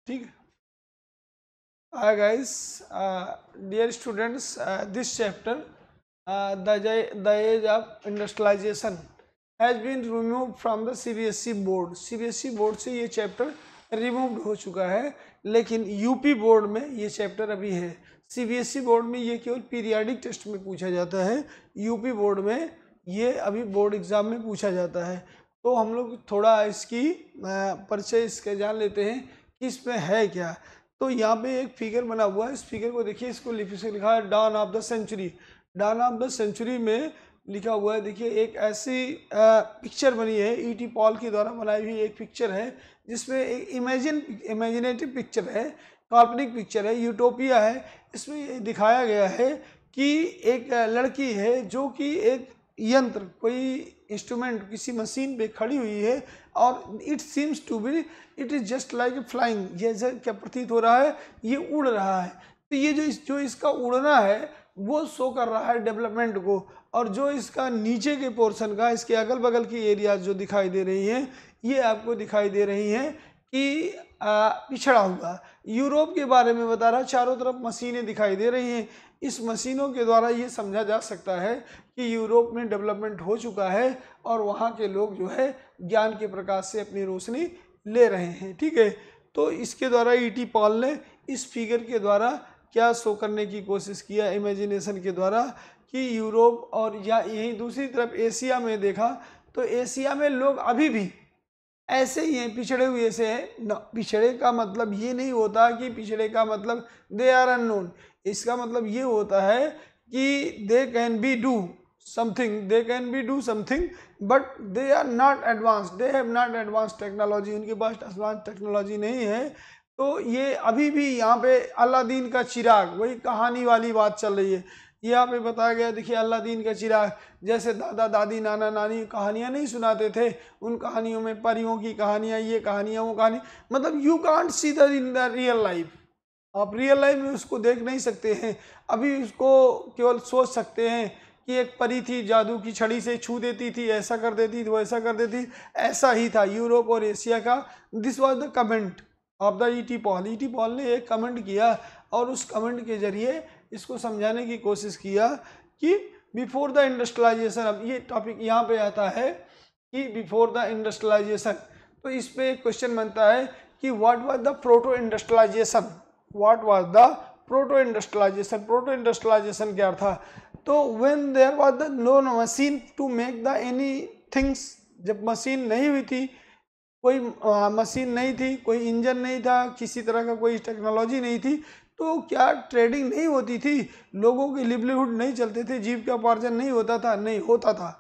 ठीक है। Hi guys, dear students, this chapter, the age of industrialization has been removed from the CBSE board. CBSE board से ये chapter removed हो चुका है, लेकिन यूपी बोर्ड में ये चैप्टर अभी है। सीबीएसई बोर्ड में ये केवल पीरियाडिक टेस्ट में पूछा जाता है, यूपी बोर्ड में ये अभी बोर्ड एग्जाम में पूछा जाता है। तो हम लोग थोड़ा इसकी परिचय इसके जान लेते हैं कि इसमें है क्या। तो यहाँ पे एक फिगर बना हुआ है, इस फिगर को देखिए, इसको लिखा है dawn of the century. Dawn of the century में लिखा हुआ है, देखिए एक ऐसी पिक्चर बनी है, ईटी पॉल के द्वारा बनाई हुई एक पिक्चर है, जिसमें एक इमेजिनेटिव पिक्चर है, काल्पनिक पिक्चर है, यूटोपिया है। इसमें ये दिखाया गया है कि एक लड़की है जो कि एक यंत्र, कोई इंस्ट्रूमेंट, किसी मशीन पे खड़ी हुई है, और it seems to be it is just like a flying. जैसे क्या प्रतीत हो रहा है, ये उड़ रहा है। तो ये जो इसका उड़ना है वो शो कर रहा है डेवलपमेंट को, और जो इसका नीचे के पोर्शन का, इसके अगल बगल की एरिया जो दिखाई दे रही हैं, ये आपको दिखाई दे रही हैं कि पिछड़ा हुआ। यूरोप के बारे में बता रहा है, चारों तरफ मशीनें दिखाई दे रही हैं। इस मशीनों के द्वारा ये समझा जा सकता है कि यूरोप में डेवलपमेंट हो चुका है और वहाँ के लोग जो है ज्ञान के प्रकाश से अपनी रोशनी ले रहे हैं। ठीक है, तो इसके द्वारा ईटी पॉल ने इस फिगर के द्वारा क्या शो करने की कोशिश किया, इमेजिनेशन के द्वारा, कि यूरोप और या यहीं दूसरी तरफ एशिया में देखा तो एशिया में लोग अभी भी ऐसे ही हैं, पिछड़े हुए से हैं। पिछड़े का मतलब ये नहीं होता कि पिछड़े का मतलब दे आर अननोन। इसका मतलब ये होता है कि they can be do something but they are not advance, they have not advance technology, उनके पास एडवांस टेक्नोलॉजी नहीं है। तो ये अभी भी यहाँ पे अलादीन का चिराग, वही कहानी वाली बात चल रही है। यहाँ पे बताया गया, देखिए अलादीन का चिराग, जैसे दादा दादी नाना नानी कहानियाँ नहीं सुनाते थे, उन कहानियों में परियों की कहानियाँ, ये कहानियाँ, वो कहानी, मतलब you can't see the in the real life. आप रियल लाइफ में उसको देख नहीं सकते हैं, अभी उसको केवल सोच सकते हैं कि एक परी थी, जादू की छड़ी से छू देती थी, ऐसा कर देती थी, वो ऐसा कर देती। ऐसा ही था यूरोप और एशिया का। This was the comment of the ET Paul. ET Paul ने एक कमेंट किया और उस कमेंट के जरिए इसको समझाने की कोशिश किया कि बिफोर द इंडस्ट्रियलाइजेशन, अब ये टॉपिक यहाँ पे आता है कि बिफोर द इंडस्ट्रियलाइजेशन, तो इस पे एक क्वेश्चन बनता है कि what was the proto industrialization, what was the proto industrialization. Proto industrialization क्या था? तो when there was the no machine to make the any things, जब मशीन नहीं हुई थी, कोई मशीन नहीं थी, कोई इंजन नहीं था, किसी तरह का कोई टेक्नोलॉजी नहीं थी, तो क्या ट्रेडिंग नहीं होती थी, लोगों की लिवलीहुड नहीं चलते थे, जीविकोपार्जन नहीं होता था? नहीं होता था।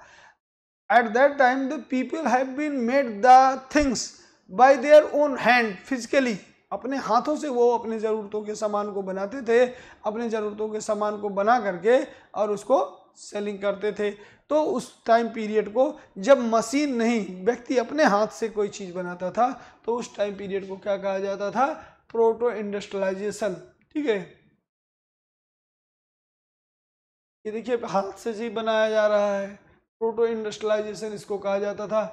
At that time the people have been made the things by their own hand, physically, अपने हाथों से वो अपनी ज़रूरतों के सामान को बनाते थे, अपनी ज़रूरतों के सामान को बना करके और उसको सेलिंग करते थे। तो उस टाइम पीरियड को, जब मशीन नहीं, व्यक्ति अपने हाथ से कोई चीज़ बनाता था, तो उस टाइम पीरियड को क्या कहा जाता था? Proto industrialization. ठीक है, ये देखिए हाथ से जी बनाया जा रहा है, प्रोटो इंडस्ट्रियलाइजेशन इसको कहा जाता था।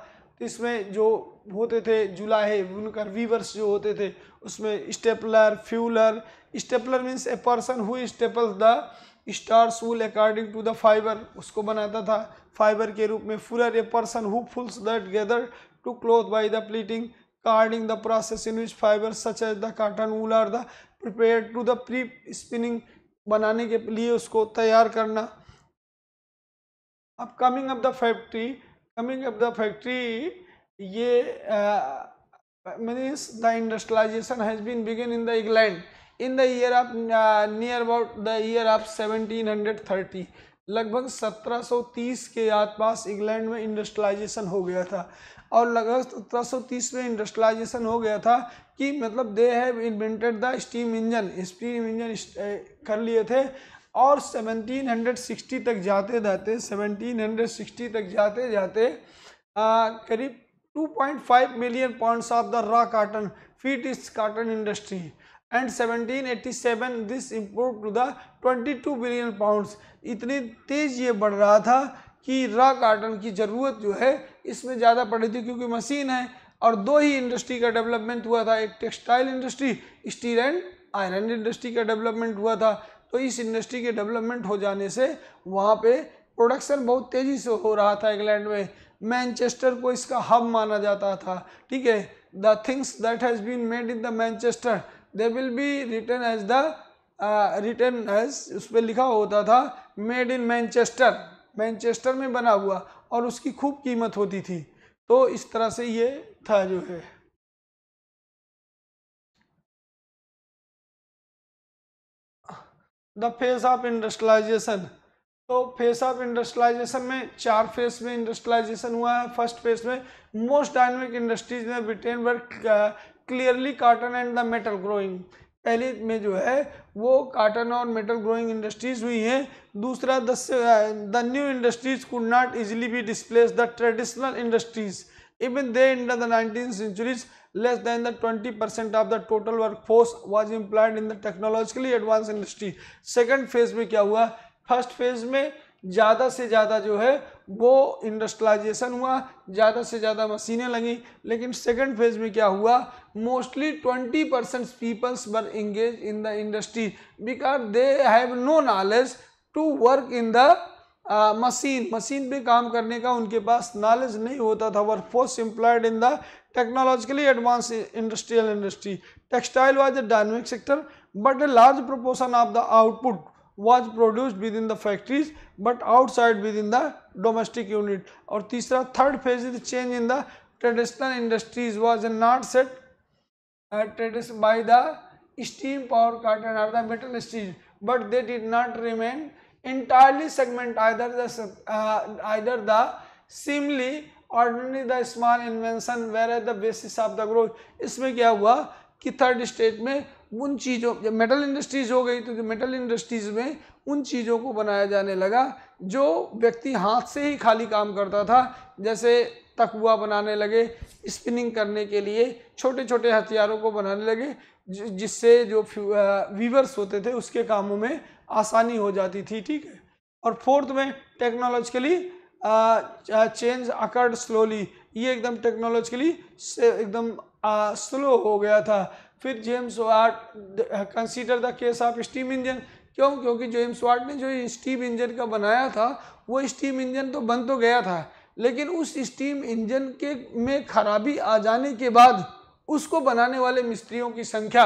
तो इसमें जो होते थे जुलाहे, बुनकर, वीवर्स जो होते थे, उसमें stapler, fuller, stapler means a person who staples the stars wool according to the fibre, उसको बनाता था फाइबर के रूप में। Fuller, a person who fulls that gather to cloth by the pleating, carding the process in which fibre such as the cotton wool are the prepare to the pre spinning, बनाने के लिए उसको तैयार करना। अब कमिंग ऑफ द फैक्ट्री, ये means the industrialisation has been begin in the England in the year of near about the year of 1730। लगभग 1730 के आसपास इंग्लैंड में इंडस्ट्रियलाइजेशन हो गया था। और लगभग 1730 में इंडस्ट्रियलाइजेशन हो गया था कि मतलब they have invented the steam engine कर लिए थे। और 1760 तक जाते जाते करीब 2.5 million pounds of the raw cotton feed its cotton industry, and 1787 this improve to the 22 billion pounds. इतनी तेज ये बढ़ रहा था कि रॉ कॉटन की ज़रूरत जो है इसमें ज़्यादा पड़ी थी, क्योंकि मशीन है, और दो ही इंडस्ट्री का डेवलपमेंट हुआ था, एक textile industry, steel and iron industry का डेवलपमेंट हुआ था। तो इस इंडस्ट्री के डेवलपमेंट हो जाने से वहाँ पे प्रोडक्शन बहुत तेज़ी से हो रहा था इंग्लैंड में। मैनचेस्टर को इसका हब माना जाता था, ठीक है। The things that has been made in the Manchester they will be written as the written as, उस पर लिखा होता था मेड इन मैनचेस्टर, मैनचेस्टर में बना हुआ, और उसकी खूब कीमत होती थी। तो इस तरह से ये था जो है। द फेज ऑफ इंडस्ट्रियलाइजेशन, तो फेज ऑफ इंडस्ट्रियलाइजेशन में 4 फेज में इंडस्ट्रियलाइजेशन हुआ है। फर्स्ट फेज में मोस्ट डायनेमिक इंडस्ट्रीज में Britain were clearly cotton and the metal growing, पहले में जो है वो कॉटन और मेटल ग्रोइंग इंडस्ट्रीज हुई हैं। दूसरा the new industries could not easily B displace the traditional industries even they in the 19th centuries less than the 20% of the total workforce was employed in the technologically advanced industry। Second phase में क्या हुआ, first phase में ज़्यादा से ज़्यादा जो है वो इंडस्ट्रियलाइजेशन हुआ, ज़्यादा से ज़्यादा मशीनें लगी। लेकिन सेकंड फेज में क्या हुआ, mostly 20% peoples were engage in the industry because they have no knowledge to work in the machine पे काम करने का उनके पास नॉलेज नहीं होता था। Workforce employed in the technologically advance industrial industry. Textile was a dynamic sector but a large proportion of the output was produced within the factories but outside within the domestic unit। और तीसरा third phase is change in the traditional industries was not set by the steam power curtain or the metal industries but they did not remain entirely segment either the seemingly ordinary the small invention whereas the basis of the growth। इसमें क्या हुआ कि third stage में उन चीज़ों, जब metal industries हो गई तो मेटल इंडस्ट्रीज में उन चीज़ों को बनाया जाने लगा जो व्यक्ति हाथ से ही खाली काम करता था। जैसे तकुआ बनाने लगे, स्पिनिंग करने के लिए छोटे छोटे हथियारों को बनाने लगे जिससे जो वीवर्स होते थे उसके कामों में आसानी हो जाती थी, ठीक है। और फोर्थ में टेक्नोलॉजिकली चेंज अकर्ड स्लोली, ये एकदम टेक्नोलॉजिकली से एकदम स्लो हो गया था। फिर James Watt consider the case of steam engine, क्यों, क्योंकि जेम्स वाट ने जो स्टीम इंजन का बनाया था वो स्टीम इंजन तो बन तो गया था लेकिन उस स्टीम इंजन के में खराबी आ जाने के बाद उसको बनाने वाले मिस्त्रियों की संख्या,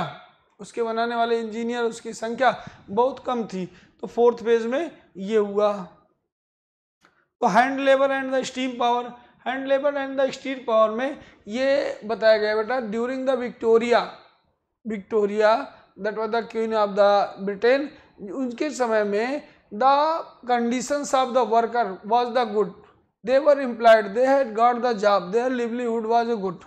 उसके बनाने वाले इंजीनियर, उसकी संख्या बहुत कम थी। तो फोर्थ फेज में ये हुआ। तो hand labour and the steam power, hand labour and the steam power में ये बताया गया बेटा during the Victoria that was the queen of the Britain, उनके समय में the conditions of the worker was the good, they were employed, they had got the job, their livelihood was good।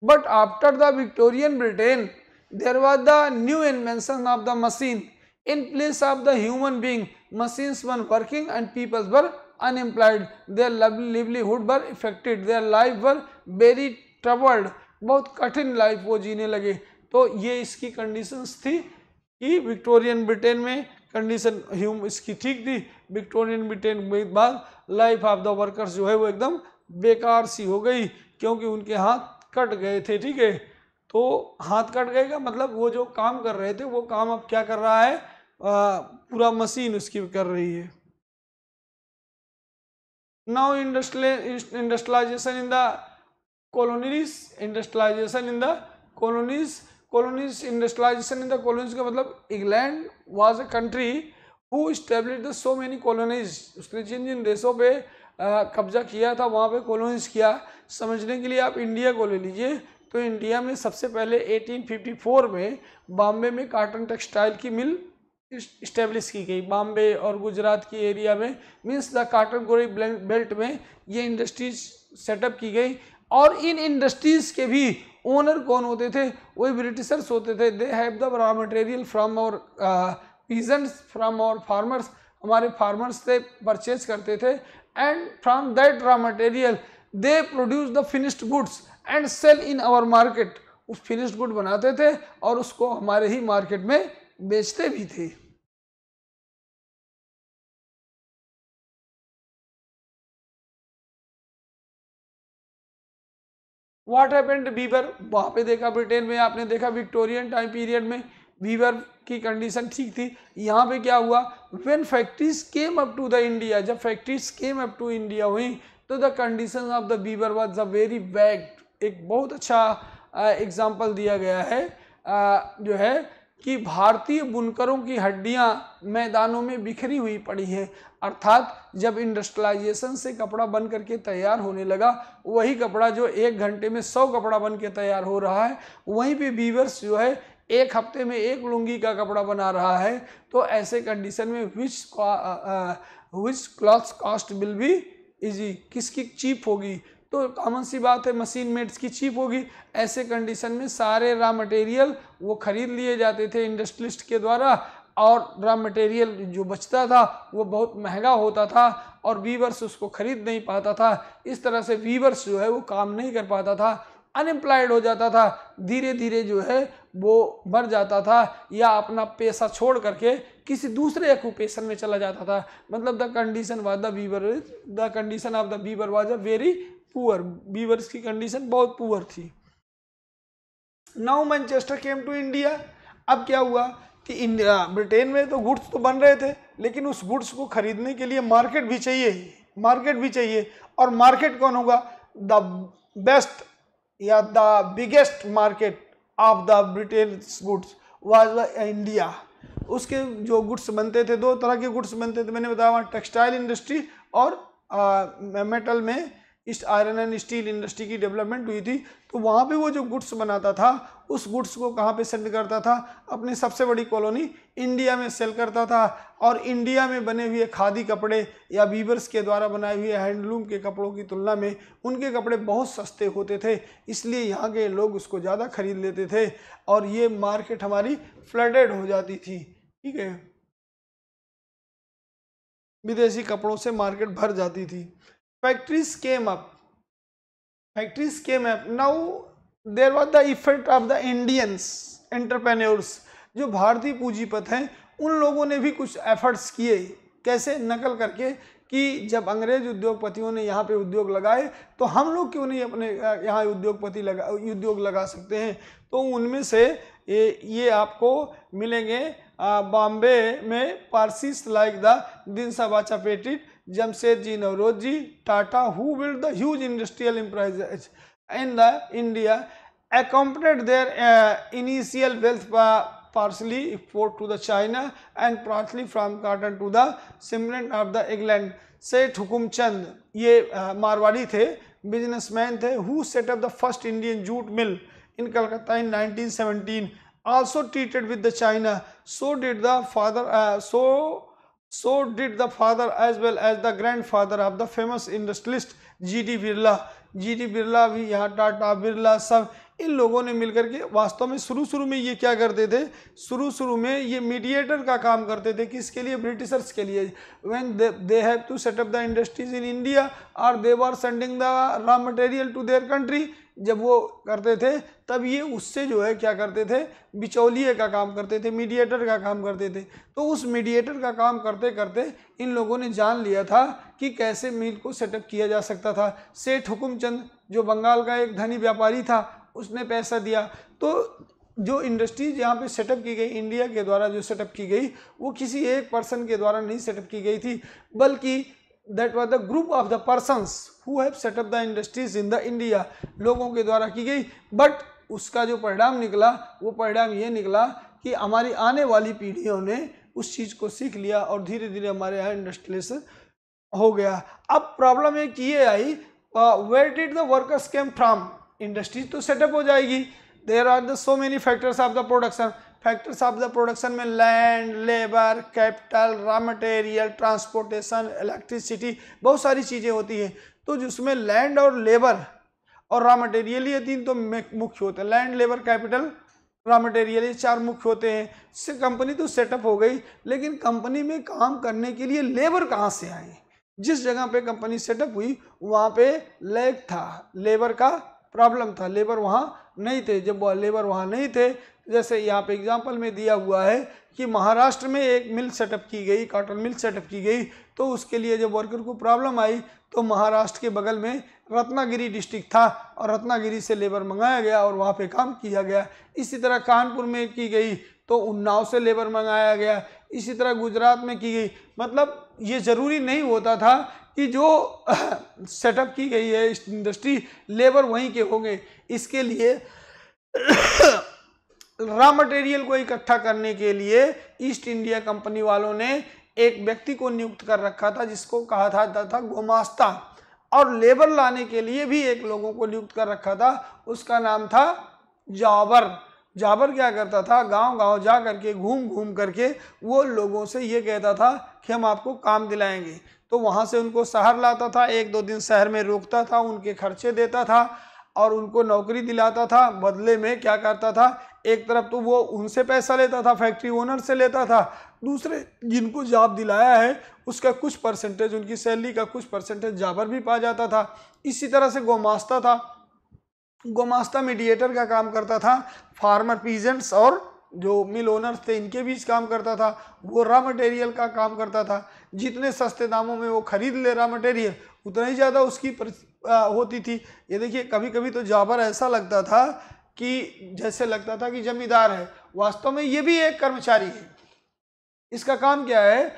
But after the Victorian Britain there was the new invention of the machine in place of the human being, machines were working and people were unemployed, their livelihood were affected, their life were very troubled, बहुत कठिन life वो जीने लगे। तो ये इसकी conditions थी कि विक्टोरियन ब्रिटेन में कंडीशन इसकी ठीक थी, विक्टोरियन ब्रिटेन के बाद लाइफ ऑफ द वर्कर्स जो है वो एकदम बेकार सी हो गई क्योंकि उनके हाथ कट गए थे, ठीक है। तो हाथ कट गए का मतलब वो जो काम कर रहे थे वो काम अब क्या कर रहा है, पूरा मशीन उसकी कर रही है। Now industrialization in the colonies, industrialization in the colonies, colonies industrialization in the colonies का मतलब England was a country who established the so many colonies, उसने जिन जिन देशों पे कब्जा किया था वहाँ पे कॉलोनीज किया। समझने के लिए आप इंडिया को ले लीजिए, तो इंडिया में सबसे पहले 1854 में बॉम्बे में कॉटन टेक्सटाइल की मिल इस्टेब्लिश की गई, बॉम्बे और गुजरात की एरिया में, मीन्स द कॉटन गोरी बेल्ट में ये इंडस्ट्रीज सेटअप की गई। और इन इंडस्ट्रीज के भी ओनर कौन होते थे, वही ब्रिटिशर्स होते थे। They have the raw material from our peasants from our farmers, हमारे फार्मर्स से परचेज करते थे and from that raw material they produce the finished goods and sell in our market, उस फिनिश्ड गुड बनाते थे और उसको हमारे ही मार्केट में बेचते भी थे। व्हाट हैपेंड वीवर, वहाँ पे देखा ब्रिटेन में आपने देखा विक्टोरियन टाइम पीरियड में वीवर की कंडीशन ठीक थी। यहाँ पे क्या हुआ, when factories came up to the India, जब factories came up to India हुई तो the condition of the weaver was a very bad. एक बहुत अच्छा एग्जाम्पल दिया गया है जो है कि भारतीय बुनकरों की हड्डियां मैदानों में बिखरी हुई पड़ी हैं। अर्थात जब इंडस्ट्रियलाइजेशन से कपड़ा बन करके तैयार होने लगा, वही कपड़ा जो 1 घंटे में 100 कपड़ा बन के तैयार हो रहा है, वहीं पे वीवर्स जो है 1 हफ्ते में 1 लुंगी का कपड़ा बना रहा है। तो ऐसे कंडीशन में which clothes cost will be easy, किसकी चीप होगी, तो कॉमन सी बात है मशीन मेड्स की चीप होगी। ऐसे कंडीशन में सारे रॉ मटेरियल वो खरीद लिए जाते थे इंडस्ट्रियलिस्ट के द्वारा, और रॉ मटेरियल जो बचता था वो बहुत महंगा होता था और वीवर्स उसको खरीद नहीं पाता था। इस तरह से वीवर्स जो है वो काम नहीं कर पाता था, अनएम्प्लॉयड हो जाता था, धीरे धीरे जो है वो मर जाता था या अपना पेशा छोड़ करके किसी दूसरे ऑक्यूपेशन में चला जाता था। मतलब the condition of the weaver was a very poor, weavers की कंडीशन बहुत पुअर थी। Now Manchester came to India. अब क्या हुआ कि इंडिया ब्रिटेन में तो गुड्स तो बन रहे थे, लेकिन उस गुड्स को खरीदने के लिए मार्केट भी चाहिए। और मार्केट कौन होगा, द बेस्ट या the biggest market of the Britain goods was India. उसके जो गुड्स बनते थे, 2 तरह के गुड्स बनते थे, मैंने बताया, टेक्सटाइल इंडस्ट्री और मेटल में आयरन एंड स्टील इंडस्ट्री की डेवलपमेंट हुई थी। तो वहाँ पे वो जो गुड्स बनाता था, उस गुड्स को कहाँ पे सेंड करता था, अपनी सबसे बड़ी कॉलोनी इंडिया में सेल करता था। और इंडिया में बने हुए खादी कपड़े या वीवर्स के द्वारा बनाए हुए हैंडलूम के कपड़ों की तुलना में उनके कपड़े बहुत सस्ते होते थे, इसलिए यहाँ के लोग उसको ज़्यादा खरीद लेते थे और ये मार्केट हमारी फ्लडेड हो जाती थी। ठीक है, विदेशी कपड़ों से मार्केट भर जाती थी। Factories came up. Now there was the effect of the Indians entrepreneurs. जो भारतीय पूंजीपति हैं उन लोगों ने भी कुछ एफर्ट्स किए, कैसे, नकल करके कि जब अंग्रेज उद्योगपतियों ने यहाँ पे उद्योग लगाए तो हम लोग क्यों नहीं अपने यहाँ उद्योग लगा सकते हैं। तो उनमें से ये आपको मिलेंगे बॉम्बे में पार्सीस लाइक द दिनसाबाचा Petit, Jamsetji Naoroji, Tata, who built the huge industrial enterprises in the India, accompanied their initial wealth partially export to the China and partly from cotton to the cement of the England. सेठ हुकुमचंद ये मारवाड़ी थे, बिजनेसमैन थे, who set up the first Indian jute mill in Calcutta in 1917, also treated with the China. So did the father as well as the grandfather of the famous industrialist G.D. Birla. G.D. Birla भी यहाँ, टाटा, बिरला, सब इन लोगों ने मिलकर के वास्तव में शुरू में ये क्या करते थे, शुरू में ये मीडिएटर का काम करते थे। किसके लिए, ब्रिटिशर्स के लिए। When they have to set up the industries in India और they were sending the raw material to their country, जब वो करते थे तब ये उससे जो है क्या करते थे, बिचौलिए का काम करते थे, मीडिएटर का काम करते थे। तो उस मीडिएटर का काम करते करते इन लोगों ने जान लिया था कि कैसे मिल को सेटअप किया जा सकता था। सेठ हुकुमचंद जो बंगाल का एक धनी व्यापारी था, उसने पैसा दिया। तो जो इंडस्ट्रीज यहाँ पे सेटअप की गई, इंडिया के द्वारा जो सेटअप की गई, वो किसी एक पर्सन के द्वारा नहीं सेटअप की गई थी, बल्कि that was the group of the persons who have set up the industries in the India, लोगों के द्वारा की गई। बट उसका जो परिणाम निकला, वो परिणाम ये निकला कि हमारी आने वाली पीढ़ियों ने उस चीज़ को सीख लिया और धीरे धीरे हमारे यहाँ इंडस्ट्रियलाइजेशन हो गया। अब प्रॉब्लम एक ये आई, where did the workers came from, industries तो सेटअप हो जाएगी, there are the so many factors of the production. Factors of the production में land, labour, capital, raw material, transportation, electricity, बहुत सारी चीज़ें होती हैं। तो जिसमें लैंड और लेबर और रॉ मटेरियल, ये 3 तो मुख्य होते हैं, land, labour, capital, raw material, ये 4 मुख्य होते हैं। इससे कंपनी तो सेटअप हो गई, लेकिन कंपनी में काम करने के लिए लेबर कहाँ से आए। जिस जगह पे कंपनी सेटअप हुई वहाँ पे लैग था, लेबर का प्रॉब्लम था, लेबर वहाँ नहीं थे। जब लेबर वहाँ नहीं थे, जैसे यहाँ पे एग्जांपल में दिया हुआ है कि महाराष्ट्र में एक मिल सेटअप की गई, कॉटन मिल सेटअप की गई, तो उसके लिए जब वर्कर को प्रॉब्लम आई तो महाराष्ट्र के बगल में रत्नागिरी डिस्ट्रिक्ट था और रत्नागिरी से लेबर मंगाया गया और वहाँ पे काम किया गया। इसी तरह कानपुर में की गई तो उन्नाव से लेबर मंगाया गया। इसी तरह गुजरात में की गई। मतलब ये ज़रूरी नहीं होता था कि जो सेटअप की गई है इंडस्ट्री लेबर वहीं के होंगे। इसके लिए रॉ मटेरियल को इकट्ठा करने के लिए ईस्ट इंडिया कंपनी वालों ने एक व्यक्ति को नियुक्त कर रखा था जिसको कहा था गोमास्ता, और लेबर लाने के लिए भी एक लोगों को नियुक्त कर रखा था, उसका नाम था जाबर। जाबर क्या करता था, गांव-गांव जा करके घूम घूम करके वो लोगों से ये कहता था कि हम आपको काम दिलाएंगे। तो वहाँ से उनको शहर लाता था, 1-2 दिन शहर में रोकता था, उनके खर्चे देता था और उनको नौकरी दिलाता था। बदले में क्या करता था, एक तरफ तो वो उनसे पैसा लेता था, फैक्ट्री ओनर से लेता था, दूसरे जिनको जॉब दिलाया है उसका कुछ परसेंटेज, उनकी सैलरी का कुछ परसेंटेज जाबर भी पा जाता था। इसी तरह से गोमास्ता था, गोमास्ता मीडिएटर का काम करता था, फार्मर पीजेंट्स और जो मिल ओनर्स थे इनके बीच काम करता था। वो रॉ मटेरियल का काम करता था, जितने सस्ते दामों में वो खरीद ले रॉ मटेरियल उतना ही ज़्यादा उसकी होती थी। ये देखिए कभी कभी तो जाबर ऐसा लगता था कि जैसे लगता था कि जमींदार है, वास्तव में ये भी एक कर्मचारी है। इसका काम क्या है,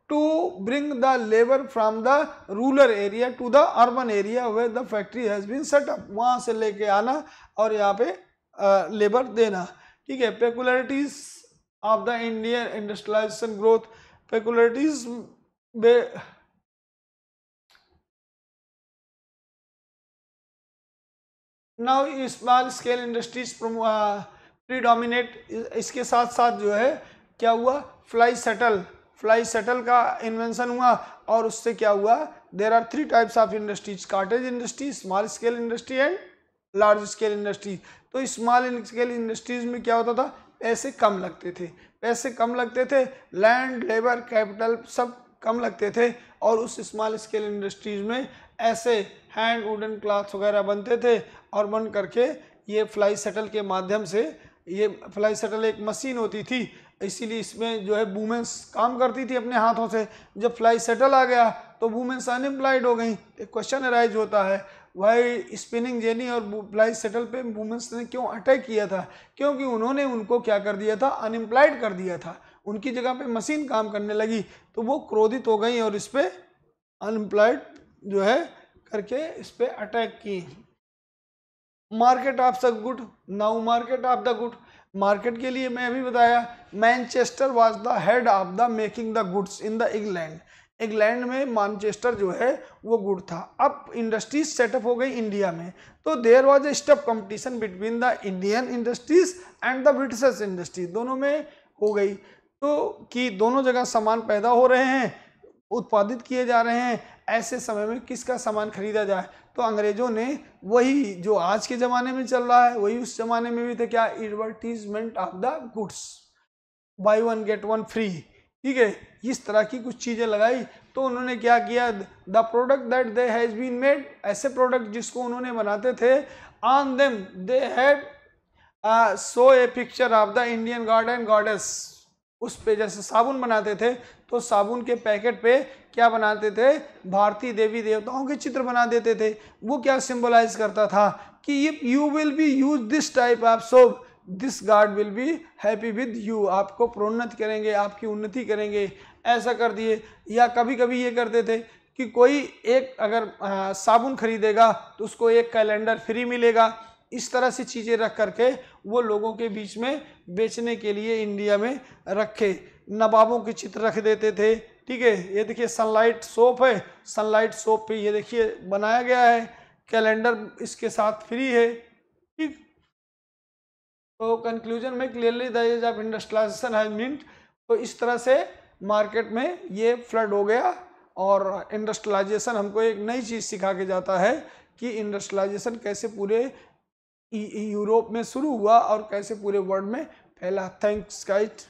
to bring the labour from the rural area to the urban area where the factory has been set up, वहाँ से लेके आना और यहाँ पे लेबर देना। ठीक है। Peculiarities of the Indian industrialisation growth, peculiarities now small scale industries predominate. इसके साथ साथ जो है क्या हुआ, फ्लाई शटल का इन्वेंशन हुआ और उससे क्या हुआ, there are 3 types of industries, cottage industry, small scale industry and large scale industry. तो स्मॉल स्केल इंडस्ट्रीज में क्या होता था, पैसे कम लगते थे, लैंड लेबर कैपिटल सब कम लगते थे और उस स्मॉल स्केल इंडस्ट्रीज में ऐसे हैंड वुडन क्लॉथ वगैरह बनते थे और बन करके ये फ्लाई शटल के माध्यम से, ये फ्लाई शटल एक मशीन होती थी, इसीलिए इसमें जो है वुमेन्स काम करती थी अपने हाथों से। जब फ्लाई शटल आ गया तो वुमेन्स अनएम्प्लॉयड हो गई। एक क्वेश्चन अराइज होता है, भाई स्पिनिंग जेनी और फ्लाई शटल पे वुमेन्स ने क्यों अटैक किया था, क्योंकि उन्होंने उनको क्या कर दिया था, अनएम्प्लॉयड कर दिया था, उनकी जगह पे मशीन काम करने लगी तो वो क्रोधित हो गई और इस पर अनएम्प्लॉयड जो है करके इस पर अटैक की। Market of the good, now market of the good, market के लिए मैं अभी बताया, Manchester was the head of the making the goods in the England. England में मैनचेस्टर जो है वो गुड था। अब इंडस्ट्रीज सेटअप हो गई इंडिया में, तो there was a stuff competition between the Indian industries and the British industry, दोनों में हो गई। तो कि दोनों जगह सामान पैदा हो रहे हैं, उत्पादित किए जा रहे हैं, ऐसे समय में किसका सामान खरीदा जाए, तो अंग्रेजों ने वही जो आज के ज़माने में चल रहा है वही उस जमाने में भी थे, क्या, advertisement of the goods, buy 1 get 1 free. ठीक है, इस तरह की कुछ चीज़ें लगाई। तो उन्होंने क्या किया, the product that they has been made, ऐसे प्रोडक्ट जिसको उन्होंने बनाते थे, on them they had show a picture of the Indian god and goddess. उस पे जैसे साबुन बनाते थे तो साबुन के पैकेट पे क्या बनाते थे, भारतीय देवी देवताओं के चित्र बना देते थे। वो क्या सिंबलाइज करता था कि if you will be use this type of soap, this God will be happy with you, आपको प्रोन्नत करेंगे, आपकी उन्नति करेंगे, ऐसा कर दिए। या कभी कभी ये करते थे कि कोई एक अगर साबुन खरीदेगा तो उसको एक कैलेंडर फ्री मिलेगा। इस तरह से चीज़ें रख करके वो लोगों के बीच में बेचने के लिए इंडिया में रखे। नवाबों के चित्र रख देते थे। ठीक है, ये देखिए सनलाइट सोप है, सनलाइट सोप पे ये देखिए बनाया गया है, कैलेंडर इसके साथ फ्री है। ठीक, तो कंक्लूजन में clearly the age of industrialization has meant, तो इस तरह से मार्केट में ये फ्लड हो गया। और इंडस्ट्रियलाइजेशन हमको एक नई चीज़ सिखा के जाता है कि इंडस्ट्रियलाइजेशन कैसे पूरे यूरोप में शुरू हुआ और कैसे पूरे वर्ल्ड में फैला। Thanks guys.